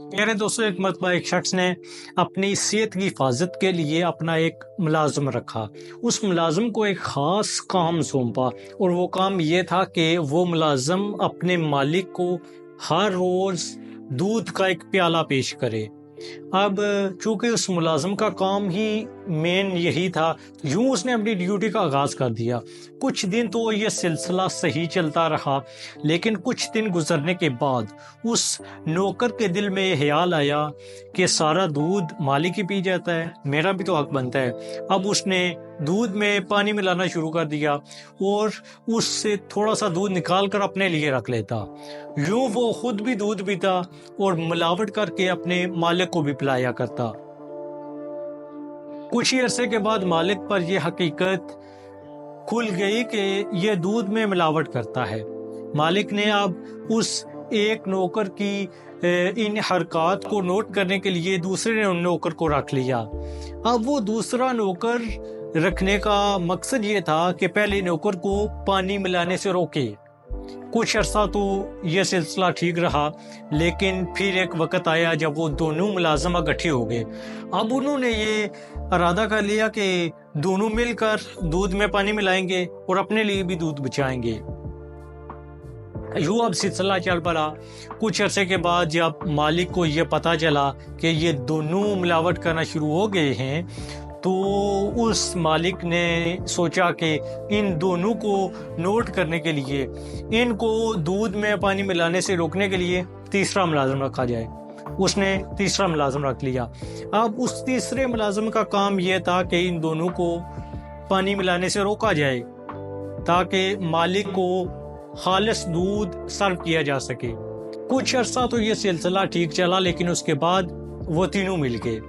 میرے دوستوں، ایک مرتبہ ایک شخص نے اپنی صحت کی حفاظت کے لیے اپنا ایک ملازم رکھا۔ اس ملازم کو ایک خاص کام سونپا، اور وہ کام یہ تھا کہ وہ ملازم اپنے مالک کو ہر روز دودھ کا ایک پیالہ پیش کرے۔ اب چونکہ اس ملازم کا کام ہی مین یہی تھا، یوں اس نے اپنی ڈیوٹی کا آغاز کر دیا۔ کچھ دن تو یہ سلسلہ صحیح چلتا رہا، لیکن کچھ دن گزرنے کے بعد اس نوکر کے دل میں یہ خیال آیا کہ سارا دودھ مالک ہی پی جاتا ہے، میرا بھی تو حق بنتا ہے۔ اب اس نے دودھ میں پانی ملانا شروع کر دیا اور اس سے تھوڑا سا دودھ نکال کر اپنے لیے رکھ لیتا۔ یوں وہ خود بھی دودھ پیتا اور ملاوٹ کر کے اپنے مالک کو بھی پلایا کرتا۔ کچھ ہی عرصے کے بعد مالک پر یہ حقیقت کھل گئی کہ یہ دودھ میں ملاوٹ کرتا ہے۔ مالک نے اب اس ایک نوکر کی ان حرکات کو نوٹ کرنے کے لیے دوسرے نوکر کو رکھ لیا۔ اب وہ دوسرا نوکر رکھنے کا مقصد یہ تھا کہ پہلے نوکر کو پانی ملانے سے روکے۔ کچھ عرصہ تو یہ سلسلہ ٹھیک رہا، لیکن پھر ایک وقت آیا جب وہ دونوں ملازم اکٹھے ہو گئے۔ اب انہوں نے یہ ارادہ کر لیا کہ دونوں مل کر دودھ میں پانی ملائیں گے اور اپنے لیے بھی دودھ بچائیں گے۔ یوں اب سلسلہ چل پڑا۔ کچھ عرصے کے بعد جب مالک کو یہ پتہ چلا کہ یہ دونوں ملاوٹ کرنا شروع ہو گئے ہیں، تو اس مالک نے سوچا کہ ان دونوں کو نوٹ کرنے کے لیے، ان کو دودھ میں پانی ملانے سے روکنے کے لیے تیسرا ملازم رکھا جائے۔ اس نے تیسرا ملازم رکھ لیا۔ اب اس تیسرے ملازم کا کام یہ تھا کہ ان دونوں کو پانی ملانے سے روکا جائے تاکہ مالک کو خالص دودھ سرو کیا جا سکے۔ کچھ عرصہ تو یہ سلسلہ ٹھیک چلا، لیکن اس کے بعد وہ تینوں مل گئے۔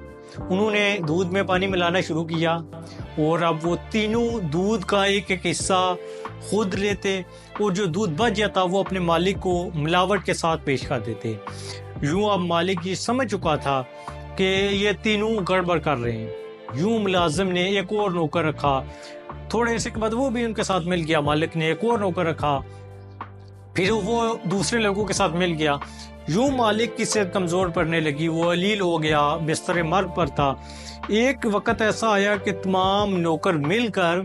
انہوں نے دودھ میں پانی ملانا شروع کیا، اور اب وہ تینوں دودھ کا ایک ایک حصہ خود لیتے، اور جو دودھ بچ جاتا وہ اپنے مالک کو ملاوٹ کے ساتھ پیش کر دیتے۔ یوں اب مالک یہ سمجھ چکا تھا کہ یہ تینوں گڑبڑ کر رہے ہیں۔ یوں ملازم نے ایک اور نوکر رکھا۔ تھوڑے عرصے کے بعد وہ بھی ان کے ساتھ مل گیا۔ مالک نے ایک اور نوکر رکھا، پھر وہ دوسرے لوگوں کے ساتھ مل گیا۔ یوں مالک کی صحت کمزور پڑنے لگی، وہ علیل ہو گیا، بستر مرگ پر تھا۔ ایک وقت ایسا آیا کہ تمام نوکر مل کر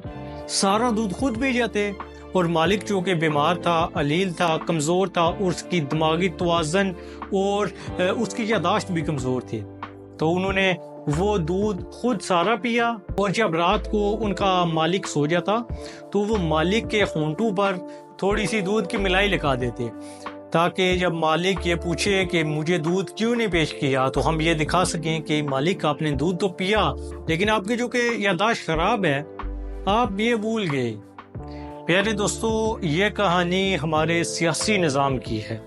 سارا دودھ خود پی جاتے، اور مالک چونکہ بیمار تھا، علیل تھا، کمزور تھا، اور اس کی دماغی توازن اور اس کی یادداشت بھی کمزور تھی، تو انہوں نے وہ دودھ خود سارا پیا۔ اور جب رات کو ان کا مالک سو جاتا تو وہ مالک کے ہونٹوں پر تھوڑی سی دودھ کی ملائی لگا دیتے، تاکہ جب مالک یہ پوچھے کہ مجھے دودھ کیوں نہیں پیش کیا، تو ہم یہ دکھا سکیں کہ مالک آپ نے دودھ تو پیا، لیکن آپ کی جو کہ یادداشت خراب ہے، آپ یہ بھول گئے۔ پیارے دوستو، یہ کہانی ہمارے سیاسی نظام کی ہے۔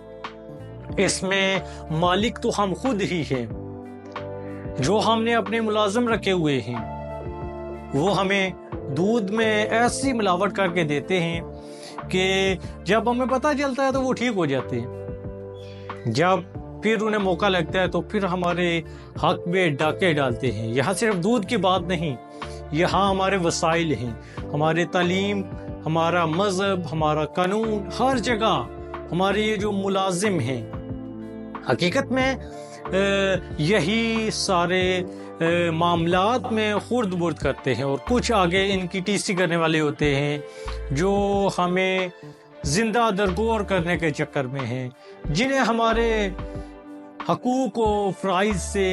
اس میں مالک تو ہم خود ہی ہیں، جو ہم نے اپنے ملازم رکھے ہوئے ہیں، وہ ہمیں دودھ میں ایسی ملاوٹ کر کے دیتے ہیں کہ جب ہمیں پتہ چلتا ہے تو وہ ٹھیک ہو جاتے ہیں، جب پھر انہیں موقع لگتا ہے تو پھر ہمارے حق میں ڈاکے ڈالتے ہیں۔ یہاں صرف دودھ کی بات نہیں، یہاں ہمارے وسائل ہیں، ہمارے تعلیم، ہمارا مذہب، ہمارا قانون، ہر جگہ ہمارے یہ جو ملازم ہیں، حقیقت میں یہی سارے معاملات میں خرد برد کرتے ہیں، اور کچھ آگے ان کی ٹی سی کرنے والے ہوتے ہیں جو ہمیں زندہ درگور کرنے کے چکر میں ہیں، جنہیں ہمارے حقوق و فرائض سے،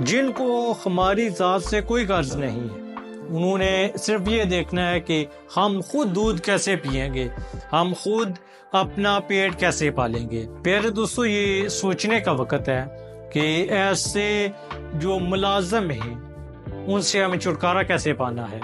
جن کو ہماری ذات سے کوئی غرض نہیں ہے۔ انہوں نے صرف یہ دیکھنا ہے کہ ہم خود دودھ کیسے پئیں گے، ہم خود اپنا پیٹ کیسے پالیں گے۔ پیارے دوستو، یہ سوچنے کا وقت ہے کہ ایسے جو ملازم ہیں ان سے ہمیں چھٹکارا کیسے پانا ہے۔